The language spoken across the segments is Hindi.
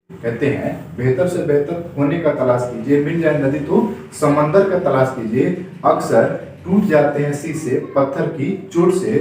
कहते हैं बेहतर से बेहतर होने का तलाश कीजिए, मिल जाए नदी तो समंदर का तलाश कीजिए, अक्सर टूट जाते हैं शीशे पत्थर की चोट से,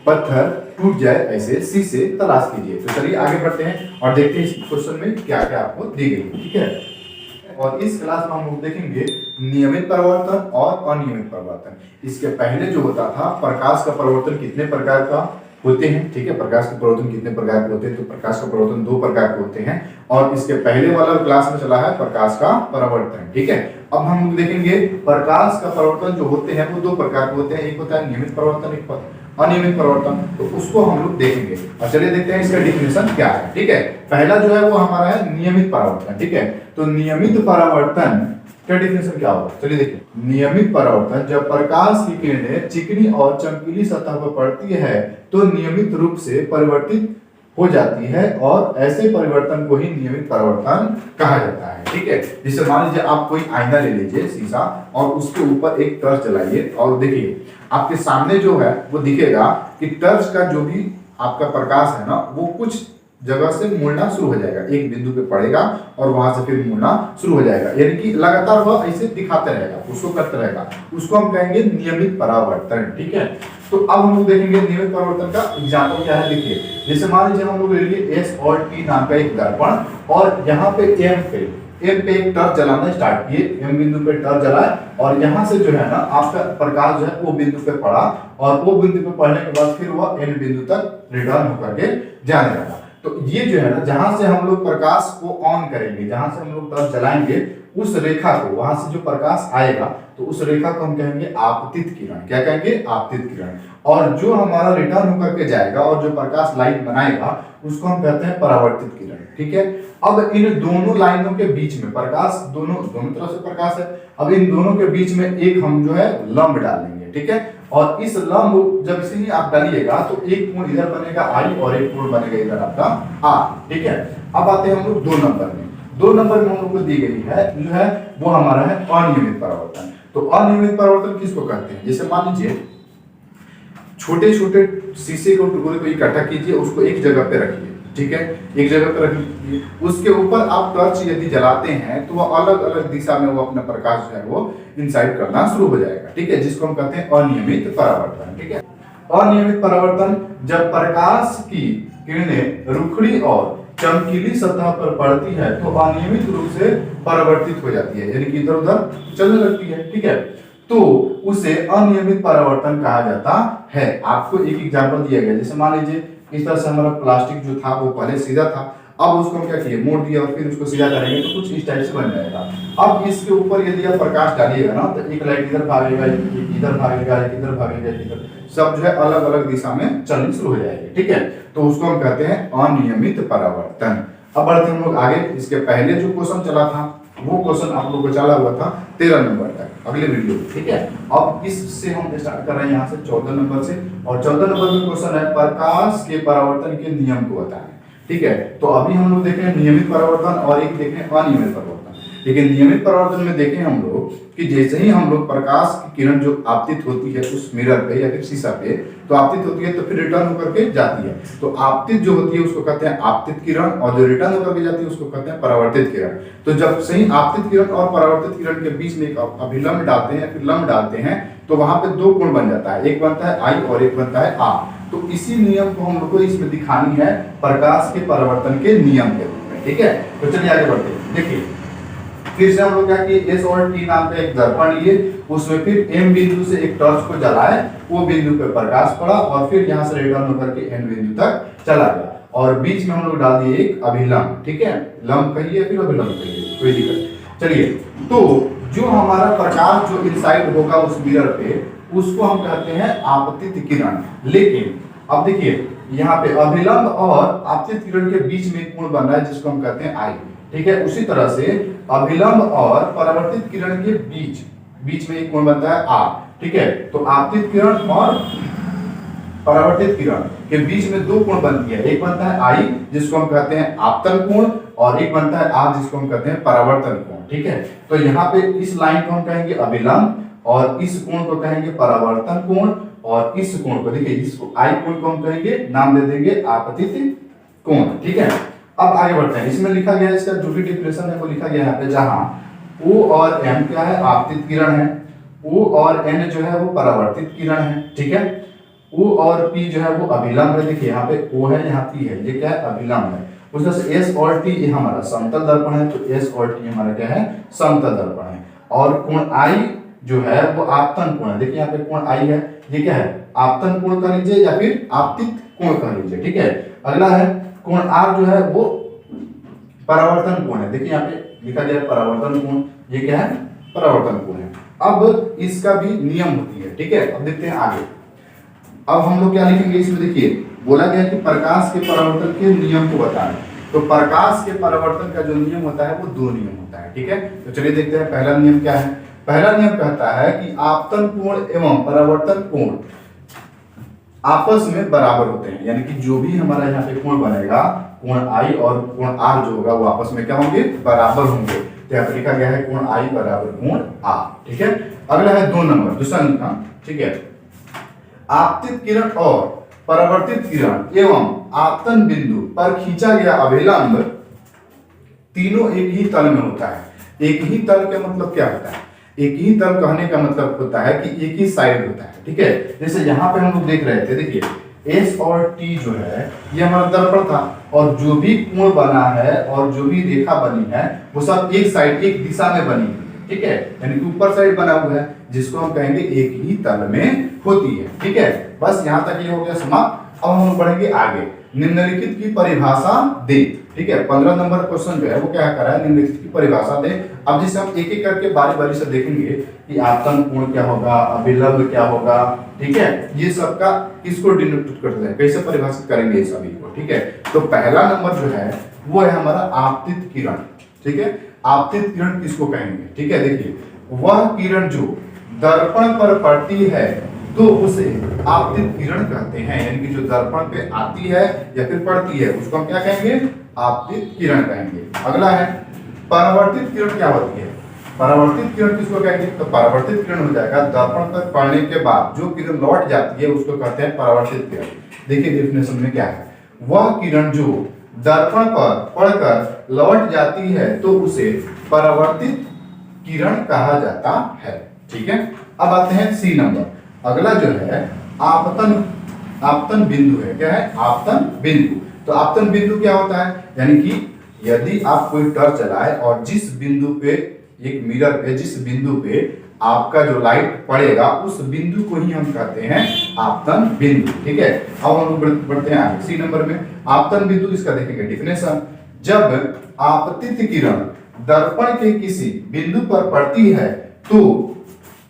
पत्थर टूट जाए ऐसे शीशे तलाश कीजिए। तो चलिए आगे बढ़ते हैं और देखते हैं इस क्वेश्चन में क्या क्या आपको दी गई है, ठीक है। और इस क्लास में हम लोग देखेंगे नियमित परिवर्तन और अनियमित परिवर्तन। इसके पहले जो होता था प्रकाश का परिवर्तन कितने प्रकार का होते हैं, ठीक है, प्रकाश के परिवर्तन कितने प्रकार के होते हैं, तो प्रकाश का परिवर्तन 2 प्रकार के होते हैं और इसके पहले वाला क्लास में चला है प्रकाश का परिवर्तन, ठीक है। अब हम लोग देखेंगे प्रकाश का परिवर्तन जो होते हैं वो 2 प्रकार के होते हैं, एक होता है नियमित परिवर्तन, एक अनियमित परिवर्तन, तो उसको हम लोग देखेंगे। और चलिए देखते हैं इसका डिफिनेशन क्या है, ठीक है। पहला जो है वो हमारा है नियमित परावर्तन, ठीक है। तो नियमित परावर्तन का डिफिनेशन क्या होगा, चलिए देखिए। नियमित परावर्तन जब प्रकाश की किरणें चिकनी और चमकीली सतह पर पड़ती है तो नियमित रूप से परिवर्तित हो जाती है और ऐसे परिवर्तन को ही नियमित परिवर्तन कहा जाता है, ठीक है। जैसे मान लीजिए आप कोई आईना ले लीजिए शीशा और उसके ऊपर एक टर्च जलाइए और देखिए आपके सामने जो है वो दिखेगा कि टर्च का जो भी आपका प्रकाश है ना वो कुछ जगह से मुड़ना शुरू हो जाएगा, एक बिंदु पे पड़ेगा और वहां से फिर मुड़ना शुरू हो जाएगा, यानी कि लगातार वह ऐसे दिखाते रहेगा, उसको करते रहेगा, उसको हम कहेंगे नियमित परावर्तन, ठीक है। तो अब हम लोग देखेंगे नियमित परावर्तन का एग्जाम्पल क्या है, देखिए। जैसे मान लीजिए हम लोग ले लिए एस और टी नाम का एक दर्पण और यहाँ पे एम पे एक टर्च जलाना स्टार्ट किए, एम बिंदु पे टर्च जलाए और यहाँ से जो है ना आपका प्रकाश जो है वो बिंदु पे पड़ा और वो बिंदु पे पड़ने के बाद फिर वह एन बिंदु तक रिटर्न होकर के जाने लगा। तो ये जो है ना जहां से हम लोग प्रकाश को ऑन करेंगे, जहां से हम लोग टर्च जलाएंगे उस रेखा को, वहां से जो प्रकाश आएगा तो उस रेखा को हम कहेंगे आपतित किरण, क्या कहेंगे, आपतित किरण। और जो हमारा रिटर्न होकर के जाएगा और जो प्रकाश लाइन बनाएगा उसको हम कहते हैं परावर्तित किरण, ठीक है। अब इन दोनों लाइनों के बीच में प्रकाश दोनों तरफ से प्रकाश है, अब इन दोनों के बीच में एक हम जो है लंब डालेंगे, ठीक है। और इस लंब जब इसे ही आप डालिएगा तो एक कोण इधर बनेगा आई और एक कोण बनेगा इधर आपका आर, ठीक है। अब आते हैं हम लोग 2 नंबर में। 2 नंबर में हम लोग को दी गई है जो है वो हमारा है अनियमित परावर्तन। तो अनियमित परावर्तन किसको कहते हैं, जैसे मान लीजिए छोटे छोटे शीशे को टुकड़े को इकट्ठा कीजिए, उसको एक जगह पे रखिए, ठीक है, एक जगह पे रखिए, उसके ऊपर आप टॉर्च यदि जलाते हैं तो वो अलग अलग दिशा में वो अपना प्रकाश जो है वो इनसाइड करना शुरू हो जाएगा, ठीक है, जिसको हम कहते हैं अनियमित परावर्तन, ठीक है। अनियमित परावर्तन जब प्रकाश की किरणें रुखड़ी और चमकीली सतह पर पड़ती है तो अनियमित रूप से परावर्तित हो जाती है, यानी कि इधर उधर चलने लगती है, ठीक है, तो उसे अनियमित परावर्तन कहा जाता है। आपको एक एग्जांपल दिया गया, जैसे मान लीजिए इस तरह से हमारा प्लास्टिक जो था वो पहले सीधा था, अब उसको हम क्या किए, मोड़ दिया और फिर उसको सीधा करेंगे तो कुछ इस टाइप से बन जाएगा। अब इसके ऊपर यदि आप प्रकाश डालिएगा ना तो एक लाइट इधर भागेगा, इधर भागेगा, इधर भागेगा, इधर, सब जो है अलग अलग दिशा में चलनी शुरू हो जाएगी, ठीक है। तो उसको हम कहते हैं अनियमित परावर्तन। अब बढ़ते हम लोग आगे। इसके पहले जो क्वेश्चन चला था वो क्वेश्चन आप लोगों को चला हुआ था 13 नंबर तक अगले वीडियो में, ठीक है। अब इससे हम स्टार्ट कर रहे हैं यहाँ से 14 नंबर से, और 14 नंबर में क्वेश्चन है प्रकाश के परावर्तन के नियम को बताएं, ठीक है। तो अभी हम लोग देख रहे हैं नियमित परावर्तन और एक देख रहे हैं अनियमित परावर्तन। लेकिन नियमित परावर्तन में देखें हम लोग कि जैसे ही हम लोग प्रकाश की किरण जो आपतित होती है उस मिरर पे या फिर शीशा पे तो आपतित होती है तो फिर रिटर्न होकर के जाती है, तो आपतित जो होती है उसको कहते हैं आपतित किरण और जो रिटर्न होकर के जाती है उसको कहते हैं परावर्तित किरण। तो जब सही आपतित किरण और परावर्तित किरण के बीच में एक अभिलंब डालते हैं या फिर लंब डालते हैं तो वहां पे 2 कोण बन जाता है, एक बनता है आई और एक बनता है आर। तो इसी नियम को हम लोग को इसमें दिखानी है प्रकाश के परावर्तन के नियम के रूप में, ठीक है। तो चलिए आगे बढ़ते हैं। देखिए फिर से हम लोग क्या किए, एस और टी नाम का एक दर्पण लिए, उसमें फिर एम बिंदु से एक टॉर्च को जलाए, वो बिंदु पे प्रकाश पड़ा और फिर यहाँ से रिटर्न होकर के एन बिंदु तक चला गया और बीच में हम लोग डाल दिए एक अभिलंब, ठीक है, लंब कहिए फिर अभिलंब कहिए, कोई दिक्कत। चलिए तो जो हमारा प्रकाश जो इनसाइड होगा उस मिरर पे उसको हम कहते हैं आपतित किरण। लेकिन अब देखिए यहाँ पे अभिलंब और आपतित किरण के बीच में एक कोण बन रहा है जिसको हम कहते हैं आई, ठीक है। उसी तरह से अभिलंब और परावर्तित किरण के बीच में एक कोण बनता है आर, ठीक है। तो आपतित किरण और परावर्तित किरण के बीच में 2 कोण बनती है, एक बनता है आई जिसको हम कहते हैं आपतन कोण और एक बनता है आर जिसको हम कहते हैं परावर्तन कोण, ठीक है। तो यहाँ पे इस लाइन को हम कहेंगे अभिलंब और इस कोण को कहेंगे परावर्तन कोण और इस कोण को देखिए इसको आई कोण को हम कहेंगे नाम दे देंगे आपतित कोण, ठीक है। अब आगे बढ़ते हैं, इसमें लिखा गया है, इसका जो भी डिफिनेशन है वो लिखा गया है यहाँ पे, जहां O और M क्या है, आपतित किरण है, O और N जो है वो परावर्तित किरण है, ठीक है। O और P जो है वो अभिलंब है, देखिए यहाँ पे O है, यहाँ P है, ये क्या है, अभिलंब है। उस तरह से S और T ये हमारा समतल दर्पण है, तो S और T हमारा क्या है, समतल दर्पण है। और कोण I जो है वो आपतन कोण है, देखिए यहाँ पे कोण I है, ये क्या है, आपतन कोण कह लीजिए या फिर आपतित कोण कह लीजिए, ठीक है। अगला है कोण R जो है वो परावर्तन कोण है, देखिए यहाँ पे लिखा गया है परावर्तन कोण, ये क्या है, परावर्तन कोण है। अब इसका भी नियम होती है, ठीक है। अब देखते हैं आगे, अब हम लोग क्या लिखेंगे इसमें, देखिए बोला गया कि प्रकाश के परावर्तन के नियम को बताएं। तो प्रकाश के परावर्तन का जो नियम होता है वो दो नियम होता है, ठीक है। तो चलिए देखते हैं पहला नियम क्या है। पहला नियम कहता है कि आपतन कोण एवं परावर्तन कोण आपस में बराबर होते हैं, यानी कि जो भी हमारा यहाँ पे कोण बनेगा, कोण I और कोण R जो होगा वो आपस में क्या होंगे, बराबर होंगे। तो यहाँ पे लिखा गया है कोण I बराबर कोण R, ठीक है। अगला है 2 नंबर, दूसरा लिखा, ठीक है। आपतित किरण और परावर्तित किरण एवं आपतन बिंदु पर खींचा गया अभिलंब तीनों एक ही तल में होता है। एक ही तल का मतलब क्या होता है, एक ही तल कहने का मतलब होता है कि एक ही साइड होता है, ठीक है। जैसे यहाँ पे हम लोग देख रहे थे, देखिए S और T जो है ये हमारा दर्पण था, और जो भी कोण बना है और जो भी रेखा बनी है वो सब एक साइड, एक दिशा में बनी है, ठीक है, यानी कि ऊपर साइड बना हुआ है, जिसको हम कहेंगे एक ही तल में होती है, ठीक है। बस यहाँ तक ये हो गया समाप्त। अब हम लोग बढ़ेंगे आगे, निम्नलिखित की परिभाषा दे, ठीक है। 15 नंबर क्वेश्चन जो है वो क्या कर रहा है, निम्नलिखित की परिभाषा दे। अब जिसे हम एक एक करके बारी बारी से देखेंगे कि आपतन कोण क्या होगा, अभिलंब क्या होगा, ठीक है, ये सब का किसको डिनोट करते हैं, कैसे परिभाषित करेंगे इस सभी को, ठीक है। तो पहला नंबर जो है वो है हमारा आपतित किरण, ठीक है। आपतित किरण किसको कहेंगे, ठीक है। देखिए वह किरण जो दर्पण पर पड़ती है तो उसे आपतित किरण कहते हैं, यानी कि जो दर्पण पे आती है या फिर पड़ती है उसको हम क्या कहेंगे, आपतित किरण कहेंगे। अगला है परावर्तित किरण, क्या होती है, परावर्तित किरण किसको कहेंगे, तो परावर्तित किरण हो जाएगा दर्पण पर पड़ने के बाद जो किरण लौट जाती है उसको कहते हैं परावर्तित किरण। देखिए डेफिनेशन में क्या है, वह किरण जो दर्पण पर पड़कर लौट जाती है तो उसे परावर्तित किरण कहा जाता है, ठीक है। अब आते हैं सी नंबर, अगला जो है आपतन बिंदु है, क्या है, आपतन बिंदु। तो आपतन बिंदु क्या होता है, यानी कि यदि आप कोई टर्च चलाए और जिस बिंदु पे, एक मिरर पे जिस बिंदु पे आपका जो लाइट पड़ेगा उस बिंदु को ही हम कहते हैं आपतन बिंदु, ठीक है। अब हम लोग बढ़ते हैं आगे, सी नंबर में आपतन बिंदु, इसका देखेंगे डिफिनेशन। जब आपतित किरण दर्पण के किसी बिंदु पर पड़ती है तो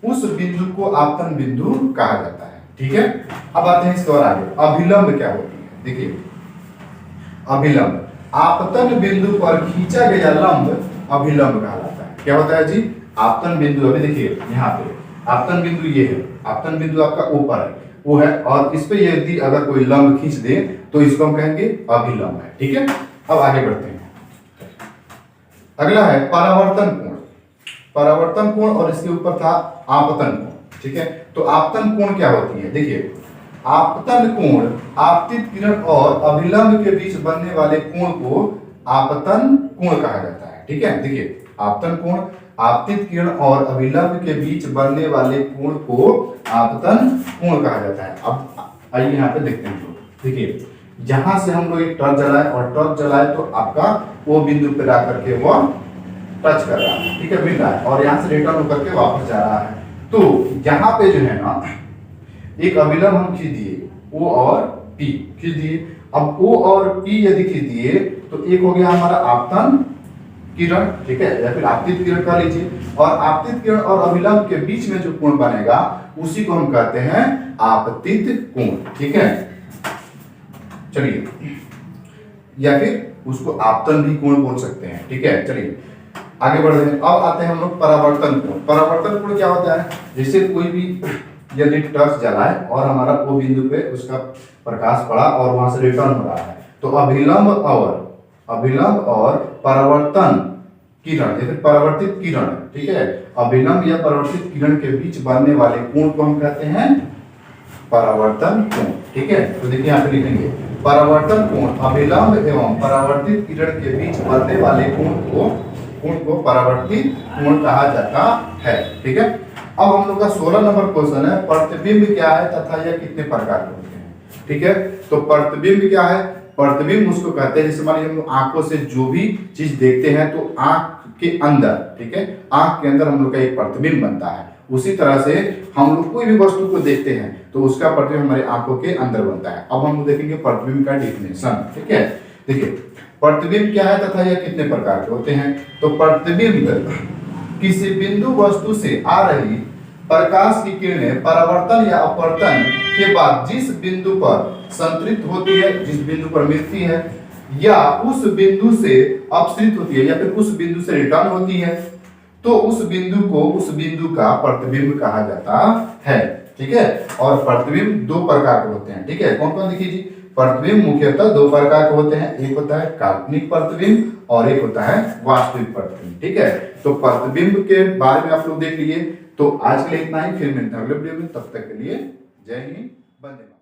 उस बिंदु को आपतन बिंदु कहा जाता है, ठीक है। अब आते हैं इसके और आगे, अभिलंब क्या होती है। देखिए अभिलंब, आपतन बिंदु पर खींचा गया लंब अभिलंब कहलाता है। क्या होता है जी, आपतन बिंदु, अभी देखिए यहाँ पे आपतन बिंदु ये है, आपतन बिंदु आपका ऊपर है, वो है, और इस पे यदि अगर कोई लंब खींच दे तो इसको हम कहेंगे अभिलंब है, ठीक है। अब आगे बढ़ते हैं, अगला है परावर्तन कोण। परावर्तन कोण और इसके ऊपर था आपतन कोण, ठीक है। तो आपतन कोण क्या होती है, देखिए आपतन कोण आपतित किरण और अभिलंब के बीच बनने वाले कोण को आपतन कोण कहा जाता है, ठीक है। देखिए आपतन कोण आपतित किरण और अभिलंब के बीच बनने वाले कोण को आपतन कोण कहा जाता है। अब आइए यहाँ पे देखते हैं, देखिए जहां से हम लोग एक टर्च जलाए और टर्च जलाए तो आपका वो बिंदु पर आकर के वो टच कर रहा है, ठीक है, मिल रहा है, और यहाँ से रिटर्न होकर के वापस जा रहा है। तो यहाँ पे जो है ना एक अभिलंब हम खींच दिए, O और P खींच दिए। अब O और P यदि खींच दिए तो एक हो गया हमारा आपतन किरण, ठीक है, या फिर आपतित किरण कह लीजिए, और आपतित किरण और अभिलंब के बीच में जो कोण बनेगा उसी को हम कहते हैं आपतित कोण, ठीक है। चलिए, या फिर उसको आपतन भी कोण बोल सकते हैं, ठीक है। चलिए आगे बढ़ रहे हैं, अब आते हैं हम लोग परावर्तन कोण। परावर्तन कोण क्या होता है, जैसे कोई भी यदि टर्च जलाए और हमारा वो बिंदु पे उसका प्रकाश पड़ा और वहां से रिटर्न हो रहा है, तो अभिलंब और परावर्तन किरण या फिर परावर्तित किरण, ठीक है, अभिलंब या परावर्तित किरण के बीच बनने वाले कोण को हम कहते हैं परावर्तन कोण, ठीक है। तो देखिए यहाँ पे लिखेंगे परावर्तन कोण अभिलंब एवं परावर्तित किरण के बीच पड़ने वाले कोण को परावर्तित कोण कहा जाता है। ठीक है, अब हम लोग का 16 नंबर क्वेश्चन है, प्रतिबिंब क्या है तथा यह कितने प्रकार के होते हैं। ठीक है, तो प्रतिबिंब क्या है, प्रतिबिंब उसको कहते हैं जैसे मान लीजिए हम आंखों से जो भी चीज देखते हैं तो आंख के अंदर, ठीक है, आंख के अंदर हम लोग का एक प्रतिबिंब बनता है। उसी तरह से हम लोग कोई भी वस्तु को देखते हैं तो उसका प्रतिबिंब हमारे आंखों के अंदर बनता है। अब हम लोग देखेंगे प्रतिबिंब का डेफिनेशन। ठीक है, देखिए प्रतिबिंब क्या है तथा यह कितने प्रकार के होते हैं। तो प्रतिबिंब किसी बिंदु वस्तु से आ रही प्रकाश की किरणें परावर्तन या अपवर्तन के बाद जिस बिंदु पर संतरित होती है, जिस बिंदु पर मिलती है या उस बिंदु से अपसरित होती है या फिर उस बिंदु से रिटर्न होती है, तो उस बिंदु का प्रतिबिंब कहा जाता है। ठीक है, और प्रतिबिंब दो प्रकार के होते हैं। ठीक है, कौन कौन देखिए जी, प्रतिबिंब मुख्यतः दो प्रकार के होते हैं, एक होता है काल्पनिक प्रतिबिंब और एक होता है वास्तविक प्रतिबिंब। ठीक है, तो प्रतिबिंब के बारे में आप लोग देख लिए। तो आज के लिए इतना ही, फिर मिलते हैं अगले वीडियो में, तब तक के लिए जय हिंद, वंदे मातरम।